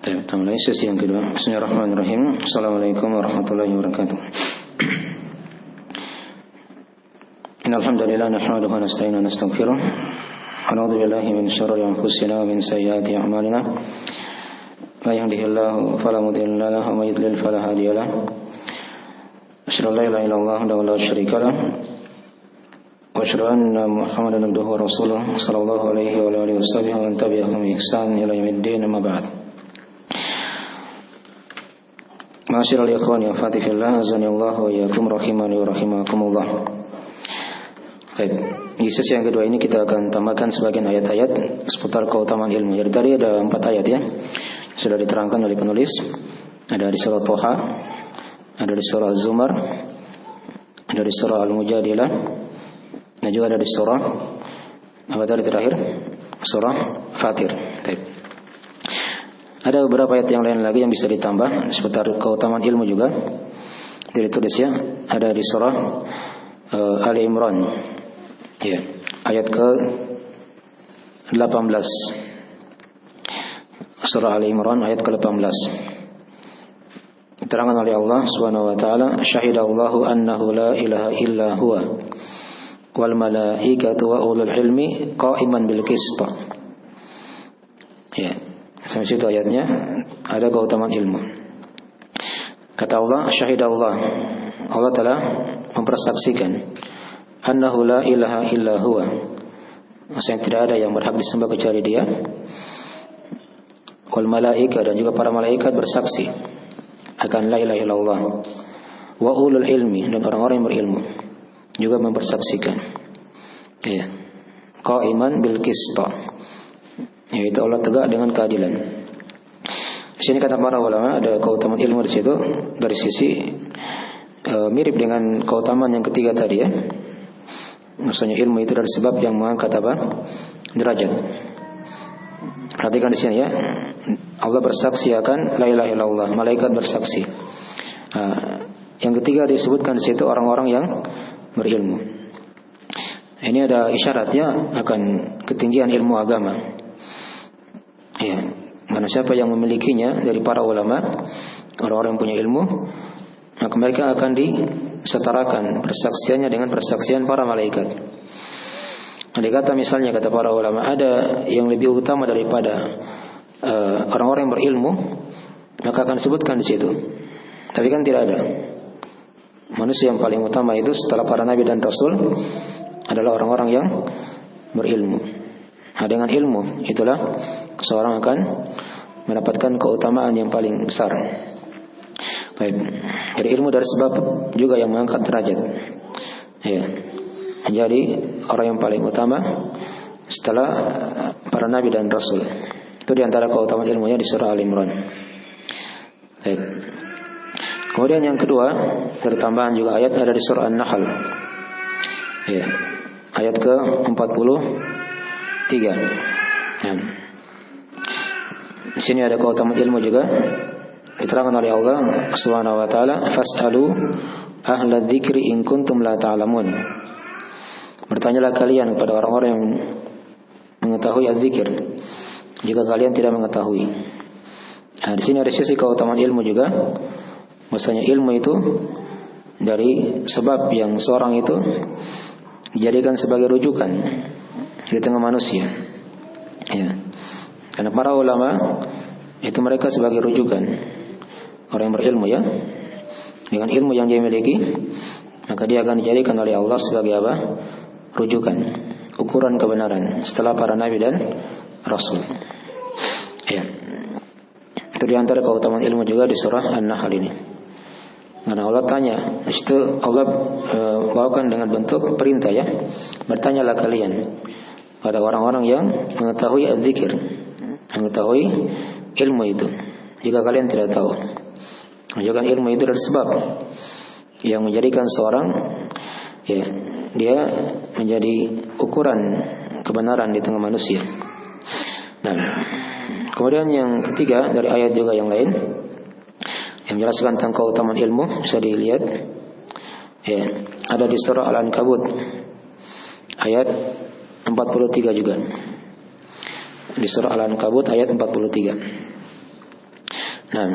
Kita mulai sesi yang kedua. Bismillahirrahmanirrahim. Assalamualaikum warahmatullahi wabarakatuh. Innal hamdalillah nahmaduhu wa nasta'inu wa nastaghfiruh. Wa na'udzu billahi min shururi anfusina wa min sayyiati a'malina. May yahdihillahu fala mudilla lahu wa may yudlil fala hadiya lahu. Asyhadu an la ilaha illallah wahdahu la syarika lahu wa asyhadu anna Muhammadan abduhu wa rasuluh sallallahu alaihi wa alihi wasallam wa man tabi'ahum bi ihsan ila yaumiddin amma ba'd. Ma'asyiral ikhwani wa akhwati fillah, azanillahu wa iyyakum rahimani wa rahimakumullah. Baik, di sesi yang kedua ini kita akan tambahkan sebagian ayat-ayat seputar keutamaan ilmu. Jadi tadi ada 4 ayat ya, sudah diterangkan oleh penulis. Ada di surah Thaha, ada di surah Az-Zumar, ada di surah Al-Mujadilah, dan juga ada di surah apa tadi terakhir? Surah Fatir. Baik. Ada beberapa ayat yang lain lagi yang bisa ditambah seputar keutamaan ilmu juga. Ditulis ya, ada di surah Ali Imran. Ya, ayat ke-18. Surah Ali Imran ayat ke-18. Diterangkan oleh Allah Subhanahu wa taala, "Syahidallahu annahu la ilaha illa huwa wal malaikatu wa ulul ilmi qa'iman bil qist." Ya. Sampai situ ayatnya ada keutamaan ilmu. Kata Allah, syahidallah, Allah telah mempersaksikan annahu la ilaha illa huwa, maksudnya tidak ada yang berhak disembah kecuali Dia. Wal malaika, dan juga para malaikat bersaksi akan la ilaha illallah. Wa ulul ilmi, dan orang-orang yang berilmu juga mempersaksikan. Ya. Qa'iman bil qist, yaitu Allah tegak dengan keadilan. Di sini kata para ulama ada keutamaan ilmu di situ dari sisi mirip dengan keutamaan yang ketiga tadi ya. Maksudnya ilmu itu dari sebab yang mengangkat apa? Derajat. Perhatikan di sini ya. Allah bersaksi akan la ilaha illallah, malaikat bersaksi. Yang ketiga disebutkan di situ orang-orang yang berilmu. Ini ada isyaratnya akan ketinggian ilmu agama. Ya, karena siapa yang memilikinya dari para ulama, orang-orang yang punya ilmu, maka mereka akan disetarakan persaksiannya dengan persaksian para malaikat. Andai kata misalnya kata para ulama ada yang lebih utama daripada orang-orang yang berilmu, maka akan disebutkan di situ. Tapi kan tidak ada. Manusia yang paling utama itu setelah para nabi dan rasul adalah orang-orang yang berilmu. Nah, dengan ilmu itulah seorang akan mendapatkan keutamaan yang paling besar. Baik. Jadi ilmu dari sebab juga yang mengangkat derajat. Ya. Menjadi orang yang paling utama setelah para nabi dan rasul. Itu diantara keutamaan ilmunya di surah Al-Imran. Baik. Kemudian yang kedua, dari tambahan juga ayat ada di surah An-Nahl. Ya. Ayat ke-43. Ya. Di sini ada keutamaan ilmu juga. Diterangkan oleh Allah Subhanahu wa taala, "Fas'alu ahla dzikri in kuntum la ta'lamun." Bertanyalah kalian kepada orang-orang yang mengetahui az-zikir jika kalian tidak mengetahui. Nah, di sini ada sisi keutamaan ilmu juga. Maksudnya ilmu itu dari sebab yang seorang itu dijadikan sebagai rujukan di tengah manusia. Ya. Karena para ulama itu mereka sebagai rujukan orang yang berilmu ya. Dengan ilmu yang dia miliki, maka dia akan dijadikan oleh Allah sebagai apa? Rujukan, ukuran kebenaran setelah para nabi dan rasul. Ya. Itu di antara keutamaan ilmu juga di surah An-Nahl ini. Karena Allah tanya, di situ Allah bawakan dengan bentuk perintah ya. Bertanyalah kalian pada orang-orang yang mengetahui az-zikir, mengetahui ilmu itu. Jika kalian tidak tahu, menunjukkan ilmu itu dari sebab yang menjadikan seorang ya, dia menjadi ukuran kebenaran di tengah manusia. Nah, kemudian yang ketiga dari ayat juga yang lain yang menjelaskan tentang keutamaan ilmu bisa dilihat ya, ada di surah Al-Ankabut ayat 43 juga. Di surah Al-Ankabut ayat 43. Nah,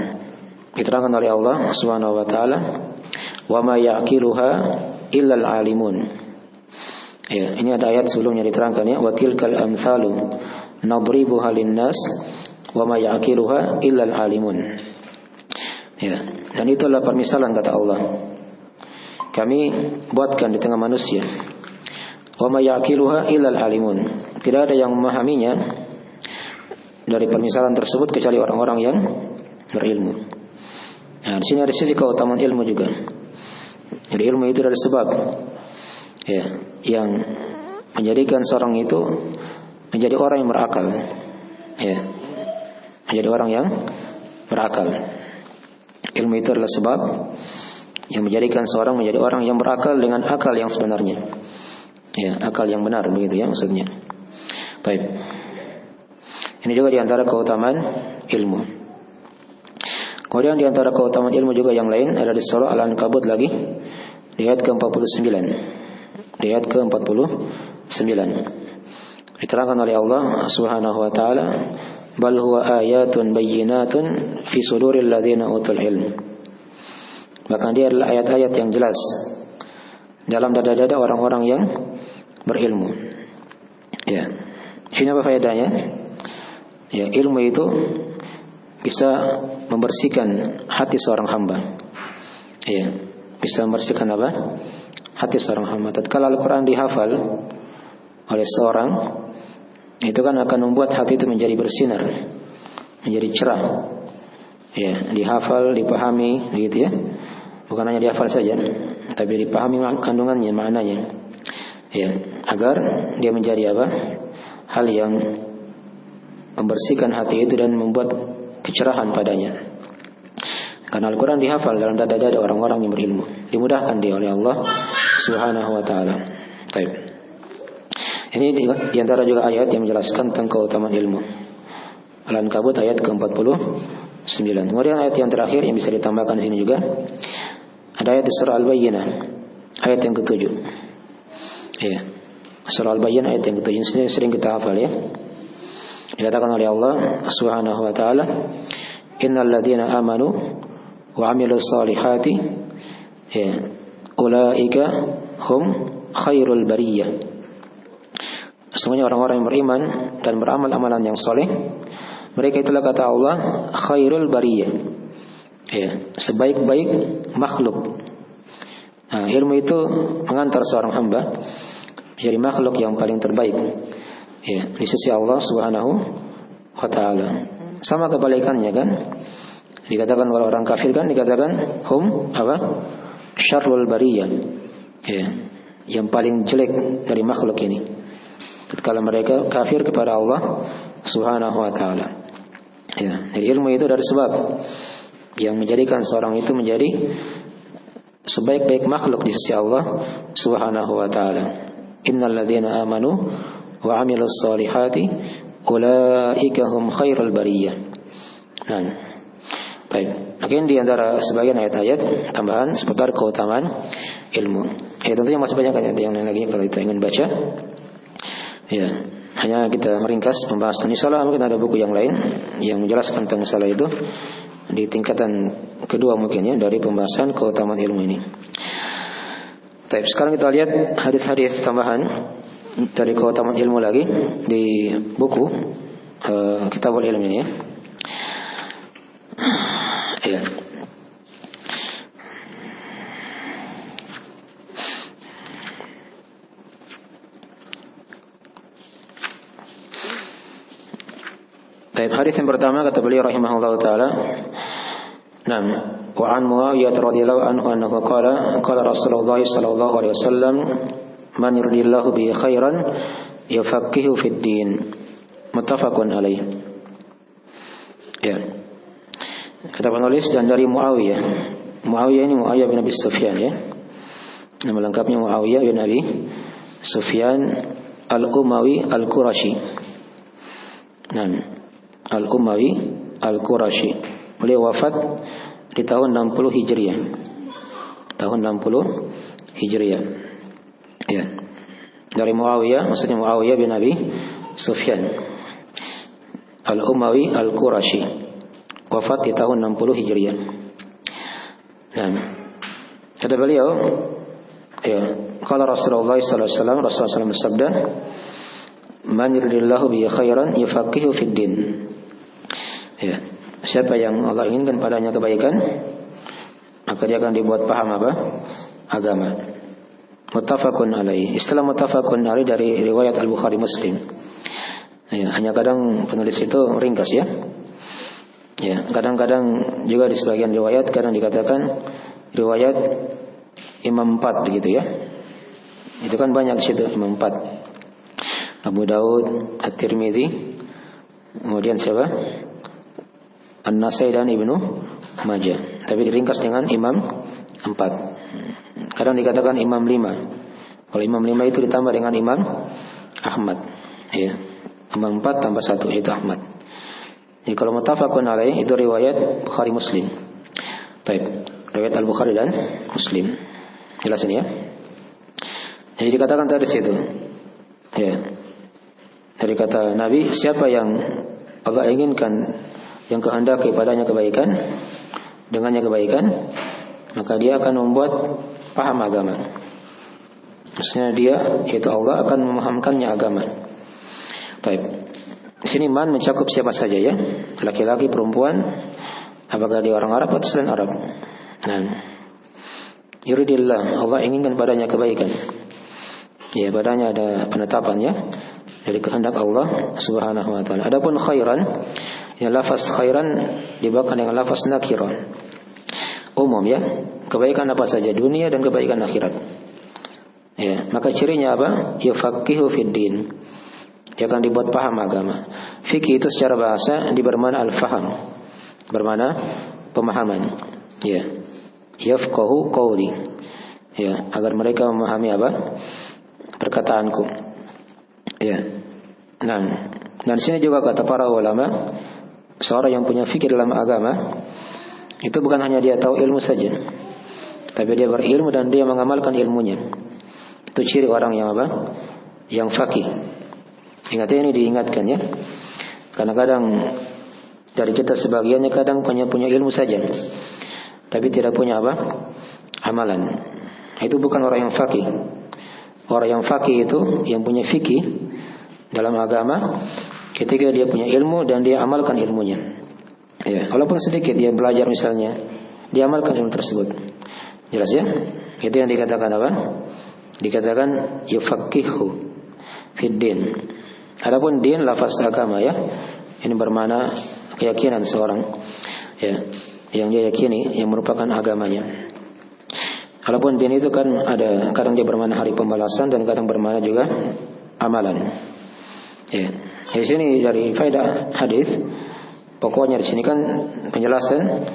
diterangkan oleh Allah Subhanahu wa taala, "Wa ma ya'qiluha illa al-alimun." Ya, ini ada ayat sebelumnya diterangkan ya, "Wa tilkal amsalu nadribuha lin-nas wa ma ya'qiluha illa al-alimun." Ya, dan itulah permisalan kata Allah. Kami buatkan di tengah manusia. Wa ma ya'qiluha illa al-alimun. Tidak ada yang memahaminya dari permisalan tersebut kecuali orang-orang yang berilmu. Nah, di sini ada sisi keutamaan ilmu juga. Jadi ilmu itu adalah sebab ya, yang menjadikan seorang itu menjadi orang yang berakal. Ya, menjadi orang yang berakal. Ilmu itu adalah sebab yang menjadikan seorang menjadi orang yang berakal dengan akal yang sebenarnya. Ya, akal yang benar begitu ya maksudnya. Baik. Ini juga diantara keutamaan ilmu. Kemudian diantara keutamaan ilmu juga yang lain ada di surah Al-Ankabut lagi di ayat ke-49. Di ayat ke-49 diterangkan oleh Allah Subhanahu wa taala, "Bal huwa ayatun bayyinatun fi suduril ladzina utul ilm." Bahkan dia adalah ayat-ayat yang jelas dalam dada-dada orang-orang yang berilmu. Ya. Ini apa faedahnya? Ya, ilmu itu bisa membersihkan hati seorang hamba. Ya, bisa membersihkan apa? Hati seorang hamba. Tatkala Al-Quran dihafal oleh seorang, itu kan akan membuat hati itu menjadi bersinar, menjadi cerah. Ya, dihafal, dipahami, gitu ya. Bukan hanya dihafal saja, tapi dipahami kandungannya, maknanya. Ya, agar dia menjadi apa? Hal yang membersihkan hati itu dan membuat kecerahan padanya. Karena Al-Quran dihafal dalam dada-dada orang-orang yang berilmu, dimudahkan dia oleh Allah Subhanahu wa taala. Baik. Ini diantara juga ayat yang menjelaskan tentang keutamaan ilmu. Al-Ankabut ayat ke-49. Kemudian ayat yang terakhir yang bisa ditambahkan di sini juga ada ayat di surah Al-Bayyinah ayat yang ke-7. Ya. Surah Al-Bayyinah ayat yang ke-7 ini sering kita hafal ya. Dikatakan oleh Allah Subhanahu wa taala, "Innal ladzina amanu wa 'amilus solihati ya ulaika hum khairul bariyah." Semuanya orang-orang yang beriman dan beramal amalan yang soleh, mereka itulah kata Allah khairul bariyah. Ya, sebaik-baik makhluk. Nah, ilmu itu mengantar seorang hamba menjadi makhluk yang paling terbaik. Ya, di sisi Allah Subhanahu wa taala. Sama kebalikannya kan? Dikatakan oleh orang kafir kan dikatakan hum apa? Syarrul bariyah. Ya, yang paling jelek dari makhluk ini. Tatkala mereka kafir kepada Allah Subhanahu wa taala. Ya, jadi ilmu itu dari sebab yang menjadikan seorang itu menjadi sebaik-baik makhluk di sisi Allah Subhanahu wa taala. Innal ladzina amanu wa 'amilus solihati ulaika hum khairul bariyah. Nah, baik. Mungkin di antara sebagian ayat-ayat tambahan seputar keutamaan ilmu. Ya, tentunya masih banyak ayat yang lain lagi kalau kita ingin baca. Ya, hanya kita meringkas pembahasan. Insyaallah mungkin ada buku yang lain yang menjelaskan tentang masalah itu di tingkatan kedua mungkin ya dari pembahasan keutamaan ilmu ini. Baik, sekarang kita lihat hadis-hadis tambahan dari keutamaan ilmu lagi di buku Kitabul Ilm ini ya. Ya. Baik, hadis yang pertama kata beliau rahimahullahu taala. Naam, wa an Muawiyah radhiyallahu anhu annahu qala Rasulullah sallallahu alaihi wasallam man yuridillahu bihi khairan yufaqihu fid din. Muttafaqun alaih. Ya. Kata penulis dan dari Muawiyah. Muawiyah ini Muawiyah bin Abi Sufyan ya. Nama lengkapnya Muawiyah bin Abi Sufyan Al-Umawi Al-Qurashi. Naam, Al-Umawi Al-Qurashi. Beliau wafat di tahun 60 Hijriah. Tahun 60 Hijriah. Ya. Dari Muawiyah, maksudnya Muawiyah bin Abi Sufyan Al-Umawi Al-Qurashi. wafat di tahun 60 Hijriah. Nah, kata beliau, ya, kalau Rasulullah SAW bersabda, "Man yuridillahu bihi khairan yufaqihu fid din." Ya, siapa yang Allah inginkan padanya kebaikan, maka dia akan dibuat paham apa? Agama. Muttafaqun alaih. Istilah muttafaqun alaih dari riwayat Al-Bukhari Muslim. Ya, hanya kadang penulis itu ringkas ya. Ya, kadang-kadang juga di sebagian riwayat kadang dikatakan riwayat Imam 4 begitu ya. Itu kan banyak di situ Imam 4. Abu Daud, At-Tirmidzi, kemudian siapa? An-Nasai dan Ibnu Majah. Tapi diringkas dengan Imam 4. Kadang dikatakan Imam 5. Kalau Imam 5 itu ditambah dengan Imam Ahmad. Ya. Imam 4 tambah 1 yaitu Ahmad. Jadi kalau muttafaqun alaih itu riwayat Bukhari Muslim. Baik, riwayat Al-Bukhari dan Muslim. Jelas ini ya. Jadi dikatakan tadi situ. Ya. Dari kata Nabi, siapa yang Allah inginkan, yang kehendaki padanya kebaikan, dengannya kebaikan, maka dia akan membuat paham agama. Maksudnya dia, yaitu Allah akan memahamkannya agama. Baik. Di sini man mencakup siapa saja ya, laki-laki, perempuan, apakah dia orang Arab atau selain Arab. Nah, yuridillah, Allah inginkan padanya kebaikan. Ya, padanya ada penetapannya dari kehendak Allah Subhanahu wa taala. Adapun khairan, ya lafaz khairan dibawakan dengan lafaz nakirah. Umum ya, kebaikan apa saja dunia dan kebaikan akhirat. Ya, maka cirinya apa? Yufaqihu fid din. Dia akan dibuat paham agama. Fikih itu secara bahasa bermakna al-faham, bermakna pemahaman. Ya, yafqahu qawli. Ya, agar mereka memahami apa? Perkataanku. Ya. Nah, dan sini juga kata para ulama, seorang yang punya fikih dalam agama itu bukan hanya dia tahu ilmu saja, tapi dia berilmu dan dia mengamalkan ilmunya. Itu ciri orang yang apa? Yang faqih. Ingat ini diingatkan ya. Karena kadang dari kita sebagiannya kadang punya ilmu saja, tapi tidak punya apa? Amalan. Itu bukan orang yang faqih. Orang yang faqih itu yang punya fikih dalam agama ketika dia punya ilmu dan dia amalkan ilmunya. Ya, walaupun sedikit dia belajar misalnya, dia amalkan ilmu tersebut. Jelas ya? Itu yang dikatakan apa? Dikatakan yufaqihu fid din. Adapun din lafaz agama ya, ini bermakna keyakinan seorang ya, yang dia yakini yang merupakan agamanya. Adapun din itu kan ada kadang dia bermakna hari pembalasan dan kadang bermakna juga amalan. Ya. Di sini dari faedah hadis, pokoknya di sini kan penjelasan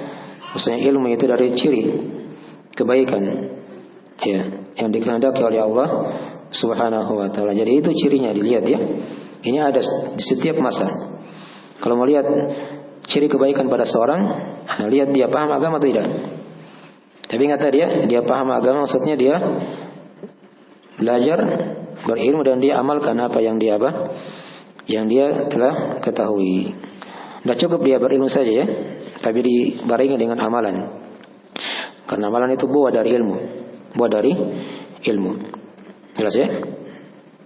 maksudnya ilmu itu dari ciri kebaikan ya, yang dikehendaki oleh Allah Subhanahu wa taala. Jadi itu cirinya dilihat ya. Ini ada di setiap masa. Kalau mau lihat ciri kebaikan pada seorang, lihat dia paham agama atau tidak. Tapi ingat tadi ya, dia paham agama maksudnya dia belajar, berilmu dan dia amalkan apa yang dia telah ketahui. Tidak cukup dia berilmu saja ya, tapi dibarengi dengan amalan. Karena amalan itu buah dari ilmu. Jelas ya?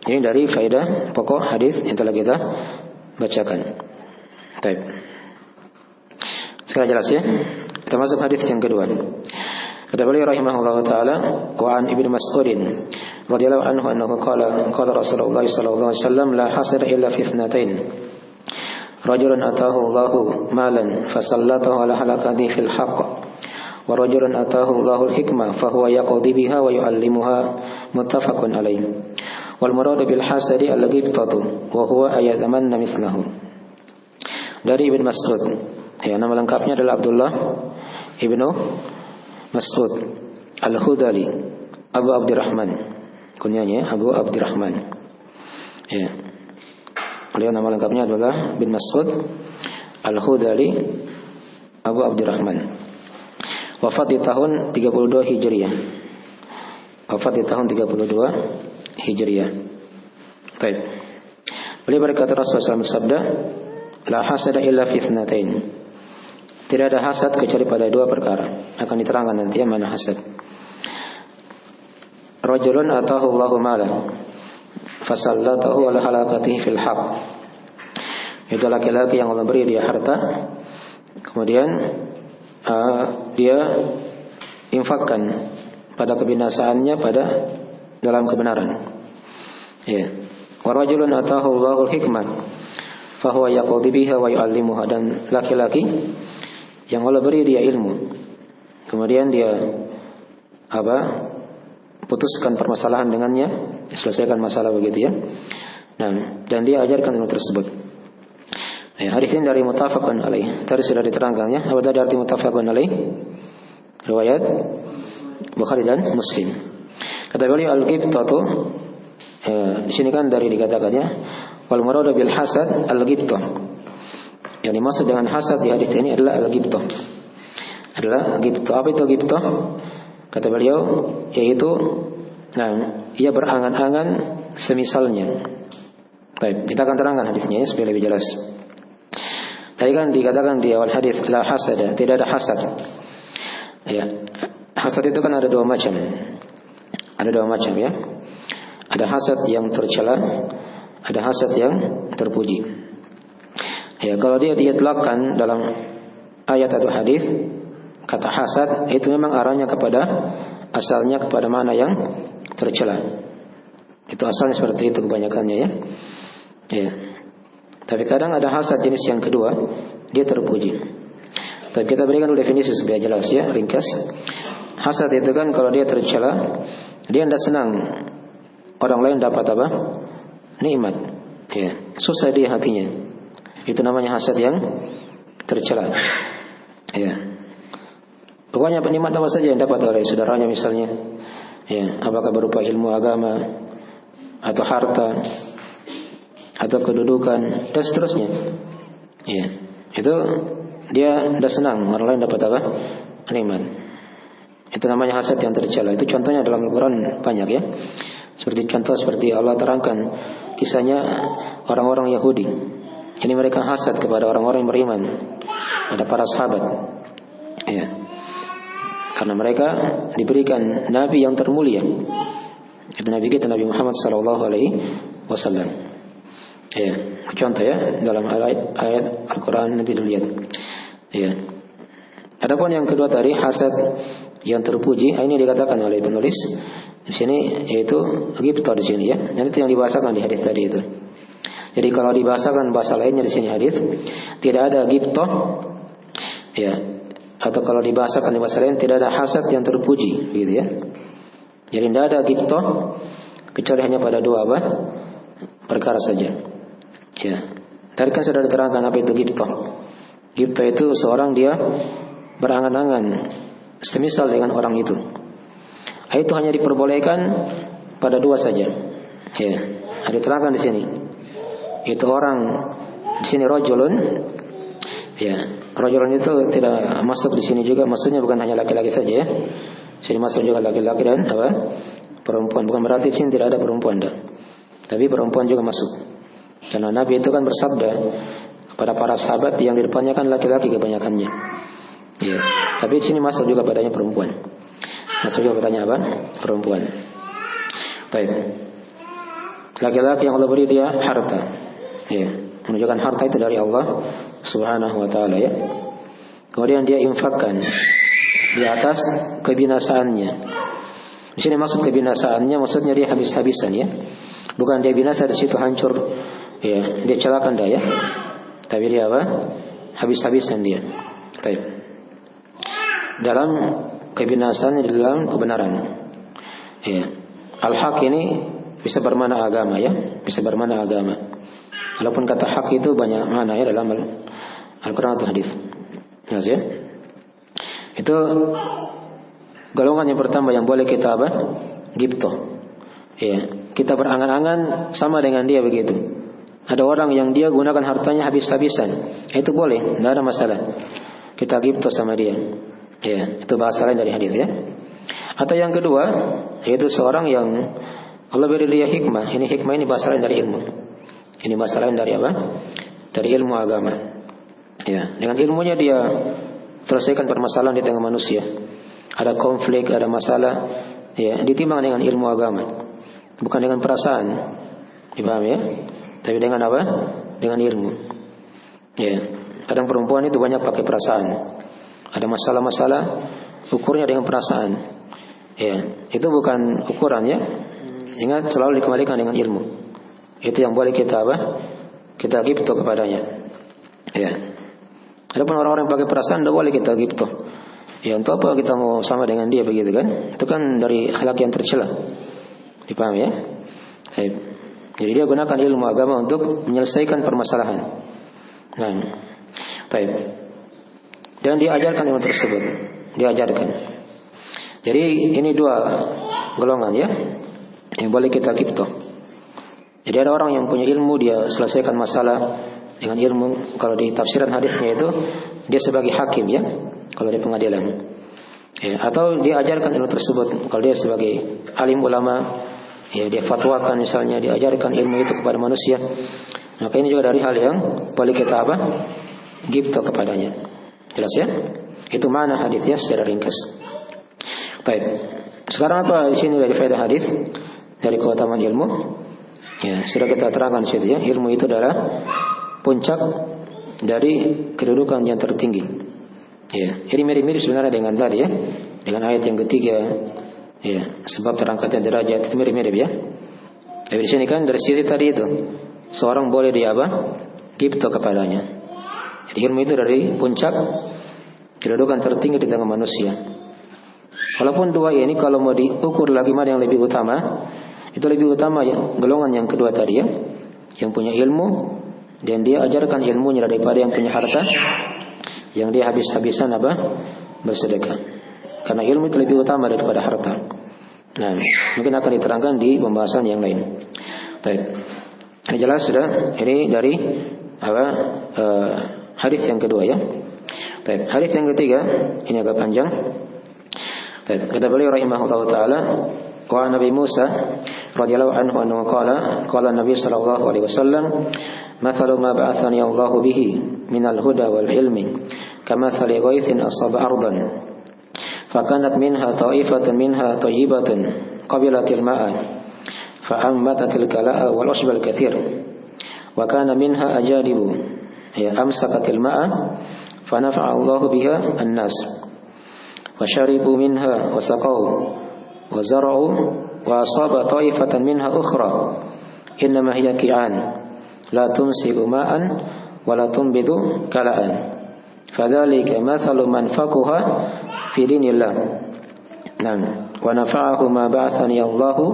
Ini dari faedah pokok hadis yang telah kita bacakan. Baik. Sekarang jelas ya? Kita masuk hadis yang kedua. Kata beliau rahimahullah taala, wa an Ibnu Mas'ud radhiyallahu anhu qala Rasulullah sallallahu alaihi wasallam la hasada illa fi ithnatain. Rajulun atahu Allahu malan fasallatahu ala halakati fil haqq. Wa rajulun atahu Allahu al-hikmah fa huwa yaqdi biha wa yu'allimuha. Muttafaqun alaih. Wal muradu bil hasadi al-ghibtatu wa huwa ayatamanna mithlahu. Dari Ibnu Mas'ud. Ya, nama lengkapnya adalah Abdullah Ibnu Mas'ud Al-Hudali Abu Abdurrahman. Kunyanya Abu Abdurrahman. Ya. Beliau nama lengkapnya adalah bin Mas'ud Al-Hudali Abu Abdurrahman. Wafat di tahun 32 Hijriah. Baik. Beliau berkata Rasulullah SAW bersabda, la hasada illa fi ithnatain. Tidak ada hasad kecuali pada dua perkara. Akan diterangkan nanti yang mana hasad. Rajulun atahu Allahu mala fasallatahu ala halakatihi fil haq. Itu laki-laki yang Allah beri dia harta, kemudian dia infakkan pada kebinasaannya pada dalam kebenaran. Ya. Wa rajulun atahu Allahul hikmah fa huwa yaqdi biha wa yu'allimuha. Dan laki-laki yang Allah beri dia ilmu, kemudian dia putuskan permasalahan dengannya, selesaikan masalah begitu ya. Nah, dan dia ajarkan ilmu tersebut. Ya, hadis ini dari muttafaqun alaih. Tadi sudah diterangkannya. Apa tadi arti muttafaqun alaih? Riwayat Bukhari dan Muslim. Kata beliau al-ghibtatu, di sini kan dari dikatakannya wal muradu bil hasad al-ghibtah. Yang dimaksud dengan hasad di hadis ini adalah al-ghibtah. Adalah ghibtah. Apa itu ghibtah? Kata beliau yaitu ia berangan-angan semisalnya. Baik, kita akan terangkan hadisnya ya, supaya lebih jelas. Tadi kan dikatakan di awal hadis la hasada, tidak ada hasad. Ya. Hasad itu kan ada dua macam. Ada dua macam ya. Ada hasad yang tercela, ada hasad yang terpuji. Ya, kalau dia diitlaqkan dalam ayat atau hadis, kata hasad itu memang arahnya kepada asalnya kepada mana yang tercela. Itu asalnya seperti itu kebanyakannya ya. Ya. Tapi kadang ada hasad jenis yang kedua, dia terpuji. Tapi kita berikan dulu definisi supaya jelas ya, ringkas. Hasad itu kan kalau dia tercela, dia tidak senang orang lain dapat apa? Nikmat. Ya. Susah dia hatinya. Itu namanya hasad yang tercela. Ya. Pokoknya nikmat apa saja yang dapat oleh saudaranya misalnya. Ya, apakah berupa ilmu agama atau harta atau kedudukan dan seterusnya. Ya. Itu dia tidak senang orang lain dapat apa? Nikmat. Itu namanya hasad yang tercela. Itu contohnya dalam Al-Quran banyak ya. Seperti Allah terangkan kisahnya orang-orang Yahudi. Ini mereka hasad kepada orang-orang yang beriman, ada para sahabat. Ya. Karena mereka diberikan Nabi yang termulia. Itu Nabi kita Nabi Muhammad SAW. Ya, contoh ya dalam ayat Al-Quran nanti dilihat. Ya. Adapun yang kedua tadi hasad yang terpuji, ini dikatakan oleh penulis di sini yaitu ghibtah di sini ya. Dan itu yang dibahasakan di hadis tadi itu. Jadi kalau dibahasakan bahasa lainnya di sini hadis tidak ada ghibtah ya. Atau kalau dibahasakan di bahasa lain tidak ada hasad yang terpuji gitu ya. Jadi tidak ada ghibtah kecuali hanya pada dua perkara saja. Ya. Tadi kan sudah diterangkan apa itu ghibtah. Ghibtah itu seorang dia berangan-angan semisal dengan orang itu. Itu hanya diperbolehkan pada dua saja. Ya. Ada diterangkan di sini. Itu orang di sini rajulun. Ya, rajulun itu tidak masuk di sini juga. Maksudnya bukan hanya laki-laki saja ya. Sini masuk juga laki-laki dan perempuan. Bukan berarti di sini tidak ada perempuan dah. Tapi perempuan juga masuk. Karena Nabi itu kan bersabda kepada para sahabat yang di depannya kan laki-laki kebanyakannya. Ya, tapi di sini masuk juga padanya perempuan. Masuk juga padanya perempuan. Baik. Laki-laki yang Allah beri dia harta. Ya, menunjukkan harta itu dari Allah Subhanahu wa taala ya. Kemudian dia infakkan di atas kebinasaannya. Di sini maksud kebinasaannya maksudnya dia habis-habisan ya. Bukan dia binasa di situ hancur ya, dia celakakan dia ya. Tapi dia habis-habisan dia. Baik. Dalam kebinasaan di dalam kebenaran. Ya. Al-haq ini bisa bermakna agama ya, bisa bermakna agama. Walaupun kata hak itu banyak makna ya dalam Al-Quran atau hadis. Jelas ya? Itu golongan yang pertama yang boleh kita ghibtah. Ya, kita berangan-angan sama dengan dia begitu. Ada orang yang dia gunakan hartanya habis-habisan. Itu boleh, tidak ada masalah. Kita ghibtah sama dia. Ya, itu bahasa lain dari hadis ya. Atau yang kedua, yaitu seorang yang Allah beri dia hikmah. Ini hikmah ini bahasa lain dari ilmu. Ini bahasa lain dari Dari ilmu agama. Ya, dengan ilmunya dia selesaikan permasalahan di tengah manusia. Ada konflik, ada masalah, ya, ditimbang dengan ilmu agama, bukan dengan perasaan. Dipahami ya? Tapi dengan apa? Dengan ilmu. Ya. Kadang perempuan itu banyak pakai perasaan. Ada masalah-masalah ukurnya dengan perasaan. Ya, itu bukan ukuran ya. Ingat, selalu dikembalikan dengan ilmu. Itu yang boleh kita apa? Kita ghibto kepadanya. Ya. Adapun orang-orang yang pakai perasaan tidak boleh kita ghibto. Ya, untuk apa kita mau sama dengan dia begitu kan? Itu kan dari akhlak yang tercela. Dipahami ya? Baik. Jadi dia gunakan ilmu agama untuk menyelesaikan permasalahan. Nah, baik. Dan diajarkan ilmu tersebut. Diajarkan. Jadi ini dua golongan ya, yang boleh kita ghibto. Jadi ada orang yang punya ilmu, dia selesaikan masalah dengan ilmu. Kalau di tafsiran hadisnya itu dia sebagai hakim ya, kalau di pengadilan. Ya, atau dia ajarkan ilmu tersebut. Kalau dia sebagai alim ulama, ya dia fatwakan misalnya, dia ajarkan ilmu itu kepada manusia. Maka ini juga dari hal yang boleh kita apa? Ghibto kepadanya. Jelas ya? Itu makna hadisnya secara ringkas. Baik. Sekarang apa di sini dari faedah hadis? Dari keutamaan ilmu? Ya, sudah kita terangkan di situ ya. Ilmu itu adalah puncak dari kedudukan yang tertinggi. Ya, ini mirip-mirip sebenarnya dengan tadi ya, dengan ayat yang ketiga. Ya, sebab terangkatnya derajat itu mirip-mirip ya. Tapi di sini kan dari sisi tadi itu, seorang boleh dia apa? Ghibto kepadanya. Jadi ilmu itu dari puncak kedudukan tertinggi di tengah manusia. Walaupun dua ini kalau mau diukur lagi mana yang lebih utama, itu lebih utama ya golongan yang kedua tadi ya, yang punya ilmu dan dia ajarkan ilmunya daripada yang punya harta, yang dia habis-habisan apa? Bersedekah. Karena ilmu itu lebih utama daripada harta. Nah, mungkin akan diterangkan di pembahasan yang lain. Baik. Ini jelas sudah. Ini dari apa? Hadis yang kedua ya. Baik. Hadis yang ketiga ini agak panjang. Baik. Kata beliau rahimahullahu taala, wa Nabi Musa radhiyallahu anhu qala Nabi sallallahu alaihi wasallam, "Mathalu ma ba'athani Allahu bihi minal huda wal ilmi, kamathali ghaithin asaba ardan, fakanat minha ta'ifatun minha thayyibatun qabilatil ma'a, fa'ambatatil kala'a wal ushbal katsir, wa kana minha ajadibu ya amsakatil ma'a, fanafa'a Allahu biha an-nas, wa syaribu minha wa saqaw wa zara'u wa asaba ta'ifatan minha ukhra, innama hiya ki'an la tumsiku ma'an wa la tumbidu kala'an, fadzalika mathalu man faqaha fi dinillah, nah wa nafa'ahu ma ba'athani Allahu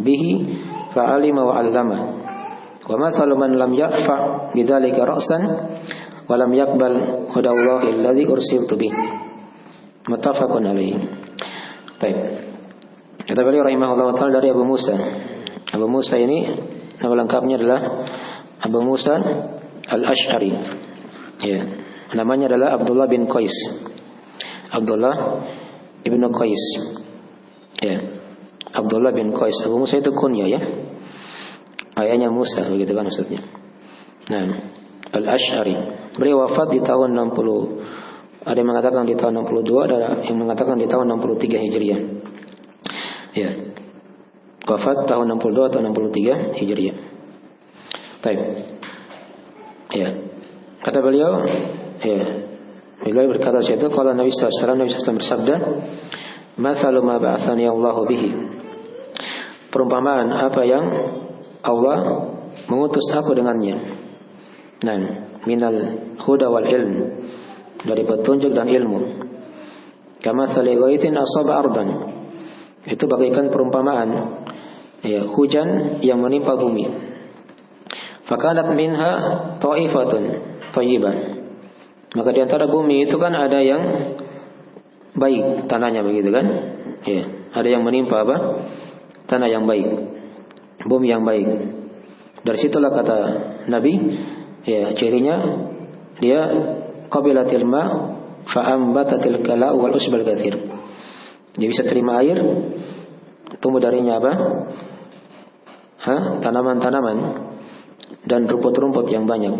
bihi fa'alima wa 'allama, wa mathalu man lam ya'fa bidzalika ra'san wa lam yaqbal hudallahi alladzi ursiltu bih." Muttafaqun alaihi. Baik. Kata beliau rahimahullah taala dari Abu Musa. Abu Musa ini nama lengkapnya adalah Abu Musa Al-Asy'ari. Ya. Namanya adalah Abdullah bin Qais. Abdullah ibn Qais. Ya. Abdullah bin Qais. Abu Musa itu kunya ya. Ayahnya Musa begitu kan maksudnya. Nah, Al-Asy'ari. Beliau wafat di tahun 60. Ada yang mengatakan di tahun 62, ada yang mengatakan di tahun 63 Hijriah. Ya. Wafat tahun 62 atau 63 Hijriah. Baik. Ya. Kata beliau, ya. Beliau berkata situ, kalau Nabi SAW bersabda, "Mathalu ma ba'athani Allahu bihi." Perumpamaan apa yang Allah mengutus aku dengannya. Nah, minal huda wal ilm, dari petunjuk dan ilmu. Kamathali ghaithin asaba ardan, itu bagaikan perumpamaan ya, hujan yang menimpa bumi. Fakanat minha ta'ifatun thayyibah, maka di antara bumi itu kan ada yang baik tanahnya begitu kan ya, ada yang menimpa apa? Tanah yang baik, bumi yang baik. Dari situlah kata Nabi ya, cirinya dia qabilatil ma fa'ambatatil kala wal usbal katsir. Dia bisa terima air, tumbuh darinya apa? Tanaman-tanaman dan rumput-rumput yang banyak.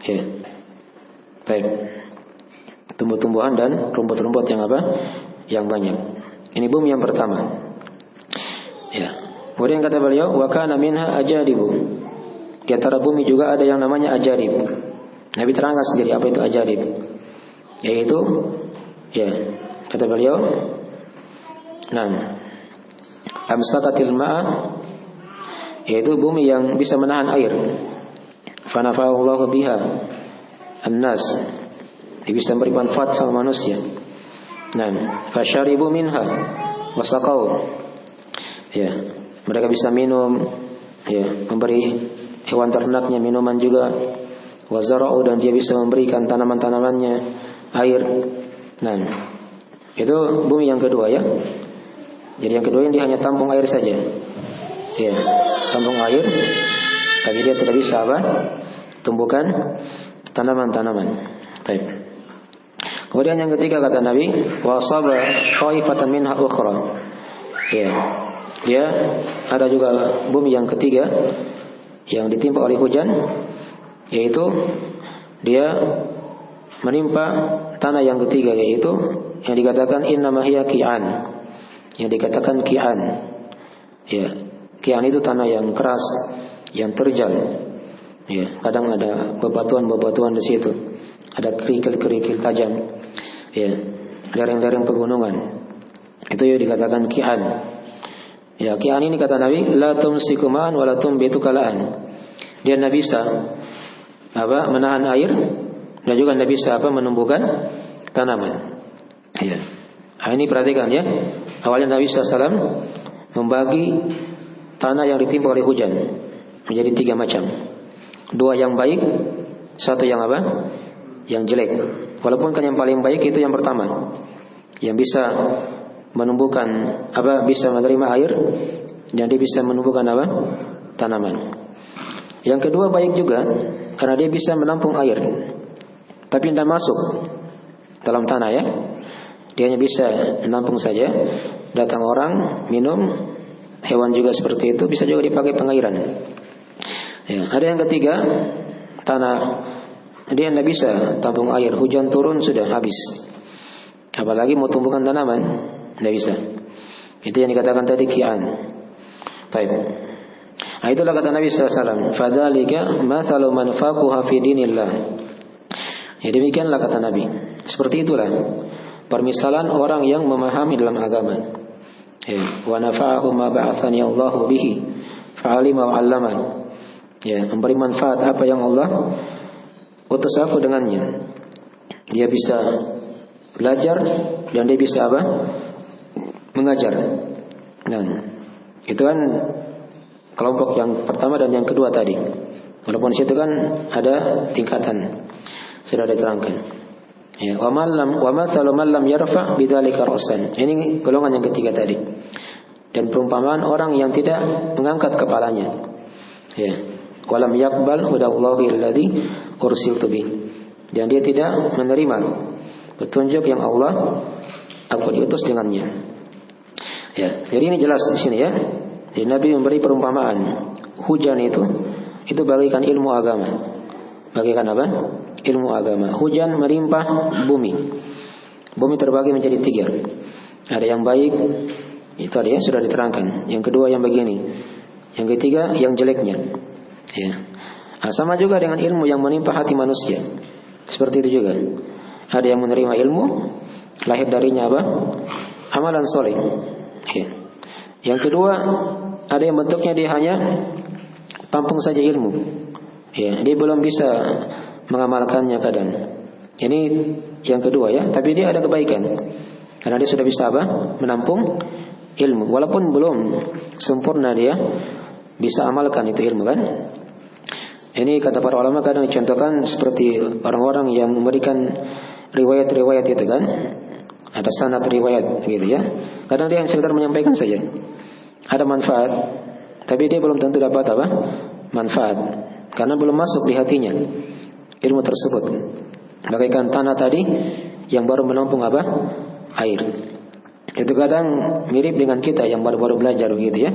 Ya. Baik. Itu tumbuh-tumbuhan dan rumput-rumput yang apa? Yang banyak. Ini bumi yang pertama. Ya. Kemudian kata beliau, wa kana minha ajadibu. Di antara bumi juga ada yang namanya ajarib. Nabi terangkan sendiri apa itu ajarib. Yaitu ya, kata beliau, amsakatil ma'a, yaitu bumi yang bisa menahan air. Fanafa'allahu biha an-nas, dia bisa memberi manfaat sama manusia. Fasyaribu minha wasaqau, ya, mereka bisa minum, ya, memberi hewan ternaknya minuman juga. Wazara'u, dan dia bisa memberikan tanaman-tanamannya air. Itu bumi yang kedua, ya. Jadi yang kedua ini hanya tampung air saja, ya, tampung air, tapi dia tidak bisa apa? Tumbuhkan tanaman-tanaman. Baik. Kemudian yang ketiga kata Nabi, wa asaba qaifatan minha ukhra. Ya. Dia ada juga bumi yang ketiga yang ditimpa oleh hujan, yaitu dia menimpa tanah yang ketiga, yaitu yang dikatakan innama hiya qi'an. Yang dikatakan qi'an. Ya, qi'an itu tanah yang keras, yang terjal. Ya, kadang ada bebatuan-bebatuan di situ. Ada kerikil-kerikil tajam. Ya, lereng-lereng pegunungan. Itu yang dikatakan qi'an. Ya, qi'an ini kata Nabi, la tumsiku ma'an wa la tumbitu kala'an. Dia tidak bisa menahan air, dan juga tidak bisa menumbuhkan tanaman. Ya. Ini perhatikan, ya. Awalnya Nabi SAW membagi tanah yang ditimpa oleh hujan menjadi 3 macam. 2 yang baik, 1 yang yang jelek. Walaupun kan yang paling baik itu yang pertama, yang bisa menumbuhkan bisa menerima air, dan dia bisa menumbuhkan tanaman. Yang kedua baik juga, karena dia bisa menampung air, tapi tidak masuk dalam tanah, ya. Dia hanya bisa menampung saja. Datang orang minum, hewan juga seperti itu, bisa juga dipakai pengairan. Ya, ada yang ketiga, tanah dia tidak bisa tampung air, hujan turun sudah habis. Apalagi mau tumbuhkan tanaman, tidak bisa. Itu yang dikatakan tadi qi'an. Baik. Itulah kata Nabi SAW, fadzalika mathalu man faqaha fi dinillah. Ya, demikianlah kata Nabi. Seperti itulah permisalan orang yang memahami dalam agama. Ya, wa nafa'ahu ma ba'athani Allahu bihi fa'alima wa 'allama. Ya, memberi manfaat apa yang Allah utus aku dengannya. Dia bisa belajar dan dia bisa mengajar. Nah, itu kan kelompok yang pertama dan yang kedua tadi. Walaupun di situ kan ada tingkatan, sudah diterangkan. Ya, wa mathalu man lam yarfa' bidzalika ra'san. Ini golongan yang ketiga tadi. Dan perumpamaan orang yang tidak mengangkat kepalanya. Ya. Wa lam yaqbal hudallahi alladzi ursiltu bih. Dan dia tidak menerima petunjuk yang aku diutus dengannya. Ya, jadi ini jelas di sini, ya. Jadi Nabi memberi perumpamaan. Hujan itu bagaikan ilmu agama. Bagaikan ilmu agama. Hujan melimpah bumi. Bumi terbagi menjadi 3. Ada yang baik, itu ada sudah diterangkan. Yang kedua yang begini. Yang ketiga yang jeleknya. Ya. Nah, sama juga dengan ilmu yang menimpa hati manusia. Seperti itu juga. Ada yang menerima ilmu, lahir darinya amalan soleh. Ya. Yang kedua, ada yang bentuknya dia hanya tampung saja ilmu. Ya, dia belum bisa mengamalkannya kadang. Ini yang kedua, ya, tapi dia ada kebaikan. Karena dia sudah bisa menampung ilmu. Walaupun belum sempurna dia bisa amalkan itu ilmu, kan. Ini kata para ulama kadang dicontohkan seperti orang-orang yang memberikan riwayat-riwayat itu, kan. Ada sanad riwayat gitu, ya. Kadang dia sekedar menyampaikan saja. Ada manfaat, tapi dia belum tentu dapat manfaat, karena belum masuk di hatinya ilmu tersebut. Bagaikan tanah tadi yang baru menampung air. Itu kadang mirip dengan kita yang baru-baru belajar gitu, ya.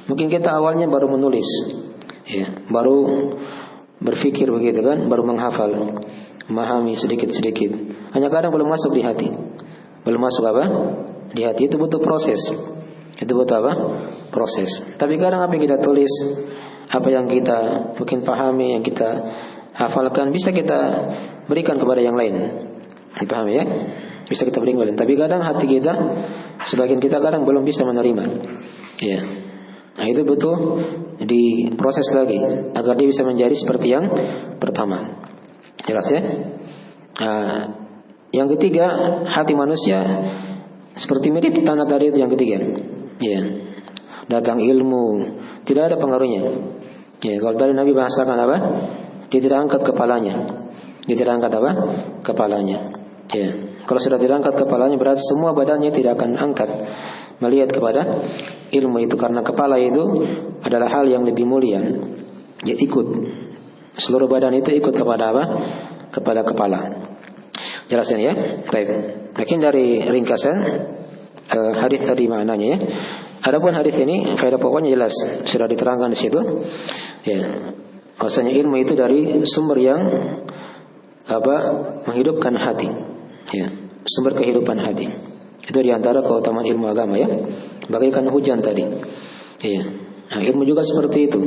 Mungkin kita awalnya baru menulis, ya, baru berpikir begitu, kan, baru menghafal. memahami sedikit-sedikit. Hanya kadang belum masuk di hati. Belum masuk apa? Di hati. Itu butuh proses. Itu butuh apa? Proses. Tapi kadang apa yang kita tulis, apa yang kita mungkin pahami, yang kita hafalkan, bisa kita berikan kepada yang lain. Dipahami ya? Bisa kita berikan kepada yang lain. Tapi kadang hati kita, sebagian kita kadang belum bisa menerima. Ya. Nah itu butuh diproses lagi agar dia bisa menjadi seperti yang pertama. Jelas ya? Nah, yang ketiga, hati manusia seperti mirip tanah tadi itu yang ketiga. Ya. Datang ilmu, tidak ada pengaruhnya. Ya, kalau tadi Nabi bahasakan apa? Dia tidak angkat kepalanya. Dia tidak angkat apa? Kepalanya. Ya. Kalau sudah tidak angkat kepalanya, berarti semua badannya tidak akan angkat melihat kepada ilmu itu, karena kepala itu adalah hal yang lebih mulia. Dia ikut, seluruh badan itu ikut kepada apa? Kepada kepala. Jelasin ya. Baik. Mungkin dari ringkasan hadis tadi maknanya ya. Adapun hadis ini faedah pokoknya jelas sudah diterangkan di situ. Ya. Maksudnya ilmu itu dari sumber yang apa? Menghidupkan hati. Ya. Sumber kehidupan hati. Itu diantara keutamaan ilmu agama ya. Bagaikan hujan tadi. Iya. Nah, ilmu juga seperti itu.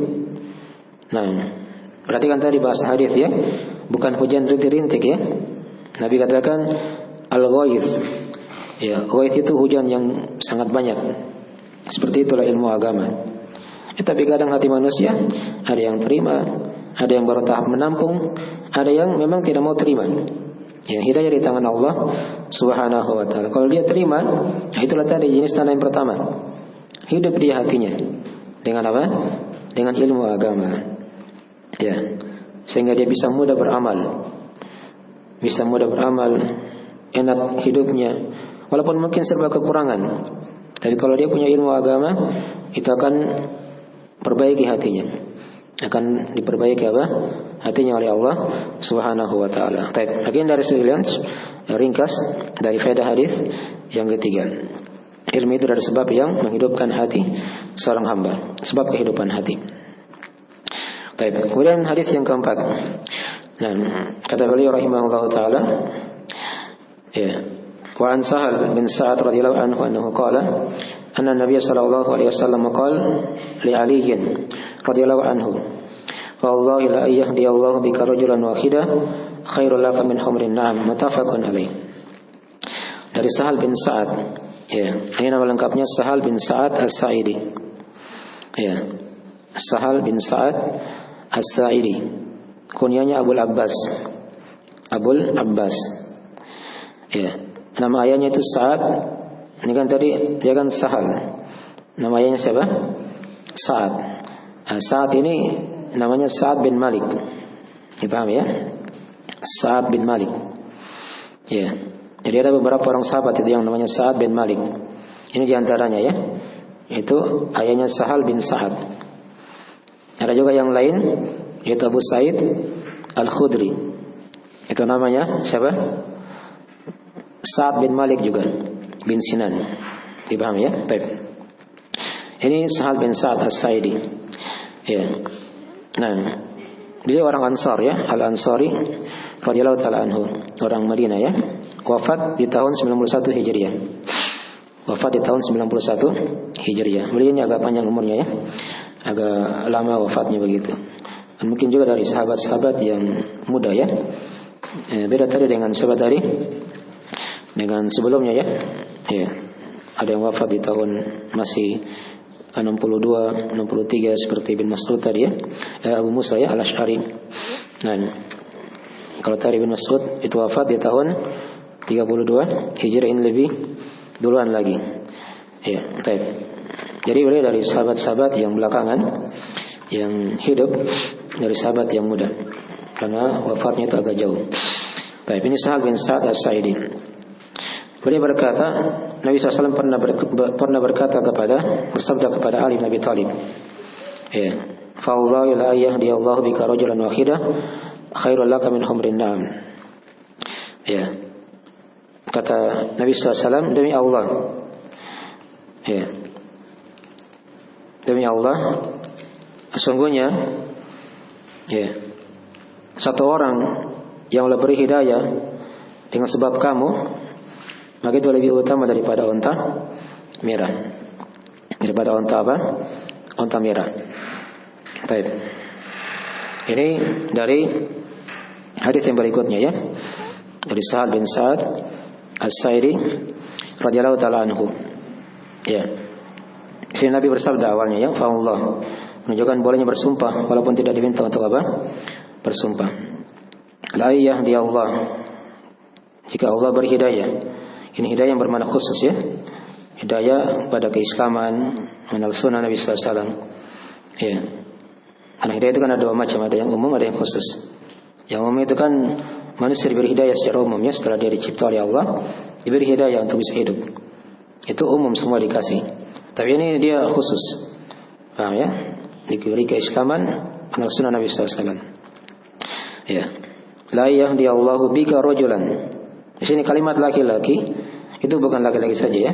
Nah, perhatikan tadi bahasa hadis ya. Bukan hujan rintik-rintik ya. Nabi katakan al-ghaith. Ya, ghaith itu hujan yang sangat banyak. Seperti itulah ilmu agama. Ya, tapi kadang hati manusia ada yang terima, ada yang baru tahap menampung, ada yang memang tidak mau terima. Ya, hidayah di tangan Allah Subhanahu wa ta'ala. Kalau dia terima, nah itulah tadi jenis tanah yang pertama. Hidup dia hatinya dengan apa? Dengan ilmu agama. Ya. Sehingga dia bisa mudah beramal. Bisa mudah beramal, enak hidupnya. Walaupun mungkin serba kekurangan. Tapi kalau dia punya ilmu agama, itu akan perbaiki hatinya. Akan diperbaiki apa? Hatinya oleh Allah Subhanahu wa ta'ala. Baik, bagian dari sekalian ringkas dari faedah hadis yang ketiga. Ilmu itu dari sebab yang menghidupkan hati seorang hamba, sebab kehidupan hati. Baik, kemudian hadis yang keempat. Nah, kata beliau rahimahullahu taala, ya, wa an Sahal bin Sa'ad radhiyallahu anhu annahu qala anna Nabiy sallallahu alaihi wasallam qala li Ali radhiyallahu anhu, wallahi la yahdi Allah bika rajulan wahida khairul laka min humrin na'am, muttafaqun alaih. Dari Sahal bin Sa'ad, ya, ini nama lengkapnya Sahal bin Sa'ad As-Sa'idi. Ya, Sahal bin Sa'ad As-Sa'idi, kunyanya Abul Abbas. Abul Abbas. Ya, nama ayahnya itu Sa'ad. Ini kan tadi dia kan Sahal. Nama ayahnya siapa? Sa'ad. Nah, Sa'ad ini namanya Sa'ad bin Malik. Dipaham ya? Sa'ad bin Malik. Ya. Jadi ada beberapa orang sahabat itu yang namanya Sa'ad bin Malik. Ini diantaranya ya. Itu ayahnya Sahal bin Sa'ad. Ada juga yang lain, yaitu Abu Sa'id Al-Khudri. Itu namanya siapa? Sa'ad bin Malik juga, bin Sinan. Dipaham ya? Baik. Ini Sahal bin Sa'ad As-Sa'idi. Ya. Nah, dia orang Ansar ya, Al-Ansari radhiyallahu taala anhu, orang Madinah ya. Wafat di tahun 91 Hijriah. Wafat di tahun 91 Hijriah. Beliau ini agak panjang umurnya ya. Agak lama wafatnya begitu. Dan mungkin juga dari sahabat-sahabat yang muda ya. Beda tadi dengan sahabat tadi, dengan sebelumnya ya. Ya. Ada yang wafat di tahun masih 62, 63 seperti bin Mas'ud tadi ya. Abu Musa ya Al-Asy'ari. Nah, kalau tadi bin Mas'ud itu wafat di tahun 32 Hijriah, ini lebih duluan lagi. Ya, baik. Jadi beliau dari sahabat-sahabat yang belakangan, yang hidup dari sahabat yang muda, karena wafatnya itu agak jauh. Baik, ini Sahal bin Sa'ad As-Sa'idi. Beliau berkata, Nabi SAW pernah berkata bersabda kepada Ali bin Abi Thalib, ya, fa'allahu la yahdi Allah bika rajulan wahidah khairul laka min humrin na'am. Ya, kata Nabi SAW, demi Allah, ya, demi Allah, sesungguhnya, ya, satu orang yang Allah beri hidayah dengan sebab kamu, maka itu lebih utama daripada unta merah. Daripada unta apa? Unta merah. Baik. Ini dari hadis yang berikutnya ya. Dari Sa'ad bin Sa'ad As-Sa'idi radhiyallahu ta'ala anhu. Ya. Di sini Nabi bersabda awalnya ya, fa Allah menunjukkan bolehnya bersumpah walaupun tidak diminta untuk apa? Bersumpah. La yahdi Allah. Jika Allah beri hidayah. Ini hidayah yang bermakna khusus ya. Hidayah pada keislaman, mengenal sunnah Nabi sallallahu alaihi wasallam. Ya. Karena hidayah itu kan ada dua macam, ada yang umum, ada yang khusus. Yang umum itu kan manusia diberi hidayah secara umum ya, setelah dia dicipta oleh Allah, diberi hidayah untuk bisa hidup. Itu umum, semua dikasih. Tapi ini dia khusus. Paham ya? Diberi keislaman, mengenal sunnah Nabi sallallahu alaihi wasallam. Ya. La yahdi Allahu bika rajulan. Di sini kalimat laki-laki itu bukan laki-laki saja ya.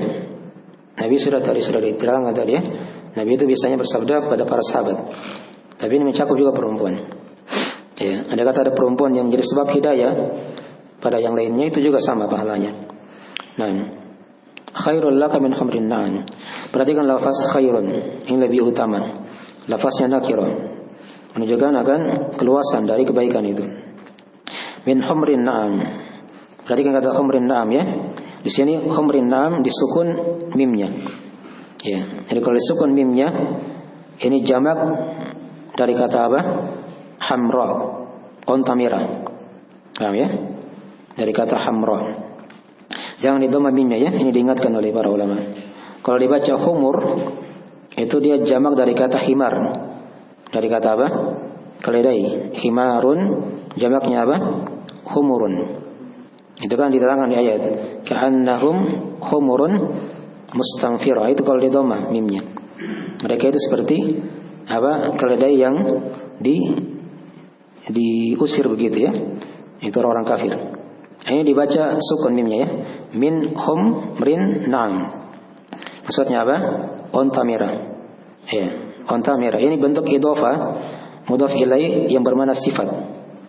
Nabi sudah diterangkan tadi ya. Nabi itu biasanya bersabda pada para sahabat. Tapi ini mencakup juga perempuan. Ya, ada kata ada perempuan yang menjadi sebab hidayah pada yang lainnya, itu juga sama pahalanya. Nah, khairul laka min humrin na'am. Perhatikan lafaz khairun, ini lebih utama. Lafaznya nakirah, menunjukkan akan keluasan dari kebaikan itu. Min humrin na'am. Perhatikan kata humrin na'am ya. Di sini humrin na'am disukun mimnya. Ya, jadi kalau disukun mimnya, ini jamak dari kata apa? Hamra, unta merah. Paham ya? Dari kata hamra. Jangan didhamma mimnya ya, ini diingatkan oleh para ulama. Kalau dibaca humur, itu dia jamak dari kata himar. Dari kata apa? Keledai. Himarun, jamaknya apa? Humurun. Itu kan diterangkan di ayat. Ka'annahum humurun mustanfirah. Itu kalau didhamma mimnya. Mereka itu seperti apa? Keledai yang diusir begitu ya. Itu orang kafir. Ini dibaca sukun mimnya ya. Min humrin na'am. Maksudnya apa? Unta merah. Ya, unta merah. Ini bentuk idhofah mudhaf ilaih yang bermakna sifat.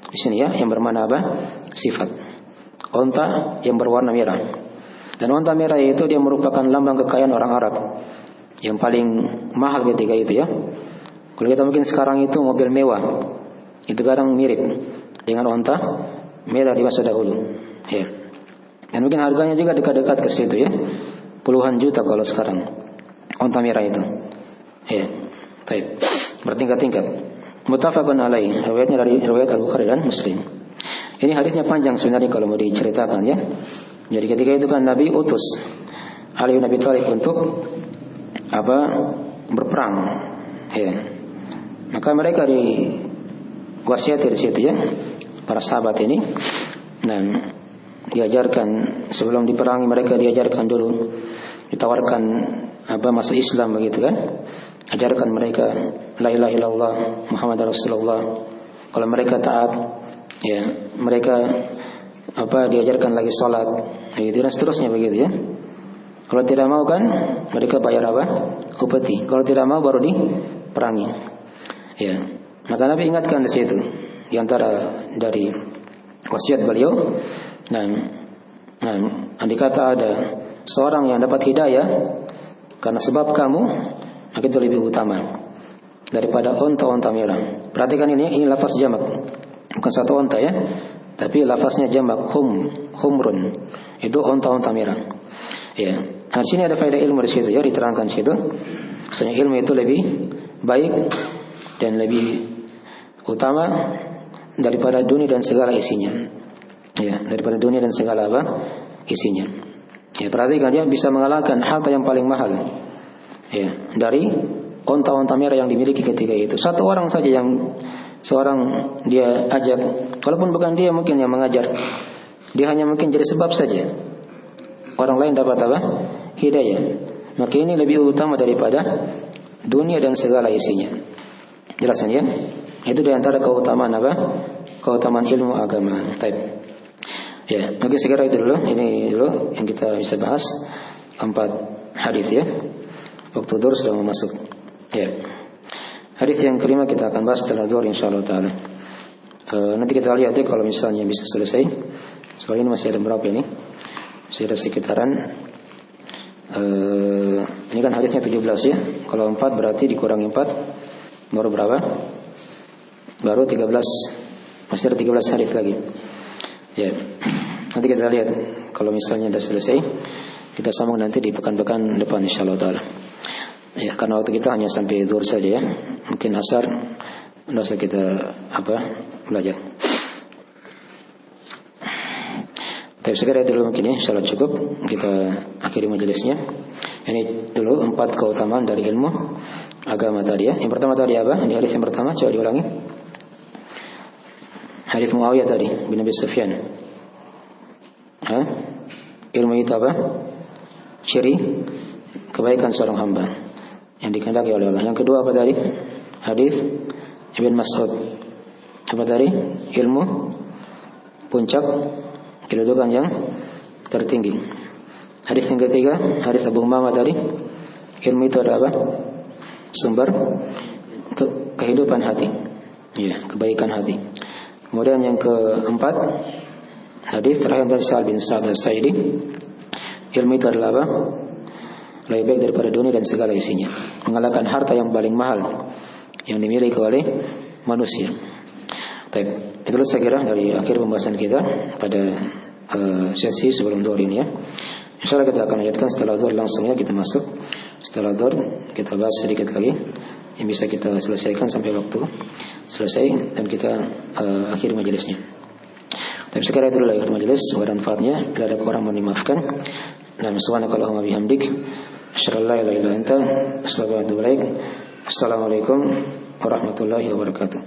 Di sini ya, yang bermakna apa? Sifat. Unta yang berwarna merah. Dan unta merah itu dia merupakan lambang kekayaan orang Arab yang paling mahal ketika itu ya. Kalau kita mungkin sekarang itu mobil mewah, itu kadang mirip dengan unta merah di masa dahulu. Ya. Dan mungkin harganya juga dekat-dekat ke situ ya. Puluhan juta kalau sekarang unta merah itu. Ya. Baik. Bertingkat-tingkat. Muttafaqun alaih. Riwayatnya dari riwayat Al-Bukhari dan Muslim. Ini hadisnya panjang sebenarnya kalau mau diceritakan ya. Jadi ketika itu kan Nabi utus Ali bin Abi Thalib untuk apa? Berperang. Ya. Maka mereka diwasiati di situ ya, para sahabat ini. Dan diajarkan sebelum diperangi, mereka diajarkan dulu, ditawarkan apa masuk Islam begitu kan. Ajarkan mereka la ilaha illallah Muhammadar Rasulullah. Kalau mereka taat, ya mereka apa diajarkan lagi salat, begitu dan seterusnya begitu ya. Kalau tidak mau kan mereka bayar apa? Upeti. Kalau tidak mau baru diperangi. Ya. Maka Nabi ingatkan di situ, di antara dari wasiat beliau, dan andai kata ada seorang yang dapat hidayah karena sebab kamu, maka itu lebih utama daripada unta-unta merah. Perhatikan ini lafaz jamak, bukan satu unta ya, tapi lafaznya jamak humrun, itu unta-unta merah. Ya. Nah, di sini ada faedah ilmu di situ ya, diterangkan di situ. Maksudnya ilmu itu lebih baik dan lebih utama daripada dunia dan segala isinya. Ya, daripada dunia dan segala apa isinya. Ya, perhatikan ya, bisa mengalahkan harta yang paling mahal. Ya, dari unta-unta merah yang dimiliki ketika itu. Satu orang saja yang seorang dia ajak, walaupun bukan dia mungkin yang mengajar, dia hanya mungkin jadi sebab saja orang lain dapat apa? Hidayah. Maka ini lebih utama daripada dunia dan segala isinya. Jelasan ya? Itu di antara keutamaan apa? Keutamaan ilmu agama. Baik. Ya, mungkin segera itu dulu. Ini dulu yang kita bisa bahas 4 hadis ya. Waktu zuhur sudah mau masuk. Ya. Hadis yang kelima kita akan bahas setelah zuhur insyaallah taala. Nanti kita lihat ya kalau misalnya bisa selesai. Soalnya ini masih ada berapa ini? Masih ada sekitaran. Ini kan hadisnya 17 ya. Kalau 4 berarti dikurangi 4 baru berapa? Baru 13. Masih ada 13 hadis lagi. Ya. Nanti kita lihat kalau misalnya sudah selesai, kita sambung nanti di pekan-pekan depan insyaallah taala. Ya, karena waktu kita hanya sampai zuhur saja ya. Mungkin asar tidak usah kita belajar. Tapi sekarang dulu mungkin ya, insyaallah cukup. Kita akhiri majelisnya. Ini dulu 4 keutamaan dari ilmu agama tadi ya. Yang pertama tadi apa? Di hadis yang pertama coba diulangi. Hadis Muawiyah tadi bin Abi Sufyan. Ilmu itu apa? Ciri kebaikan seorang hamba yang dikehendaki oleh Allah. Yang kedua apa tadi? Hadis Ibn Mas'ud. Apa tadi? Ilmu puncak kedudukan yang tertinggi. Hadis yang ketiga, hadis Abu Umamah tadi, ilmu itu ada apa? Sumber kehidupan hati. Ya, kebaikan hati. Kemudian yang keempat, hadis terakhir dari Sa'ad bin Sa'ad As-Sa'idi, ilmu itu adalah apa? Lebih baik daripada dunia dan segala isinya. Mengalahkan harta yang paling mahal yang dimiliki oleh manusia. Baik, itu saya kira dari akhir pembahasan kita pada sesi sebelum zuhur ini ya. Insyaallah kita akan lanjutkan setelah zuhur, langsungnya kita masuk. Setelah zuhur kita bahas sedikit lagi yang bisa kita selesaikan sampai waktu selesai dan kita akhiri majelisnya. Tapi sekarang itu dulu akhir majelis, semoga manfaatnya. Bila ada kurang mohon dimaafkan. Dan subhanakallahumma bihamdik, asyhadu an la ilaha illa anta, astaghfiruka wa atubu ilaik. Assalamualaikum warahmatullahi wabarakatuh.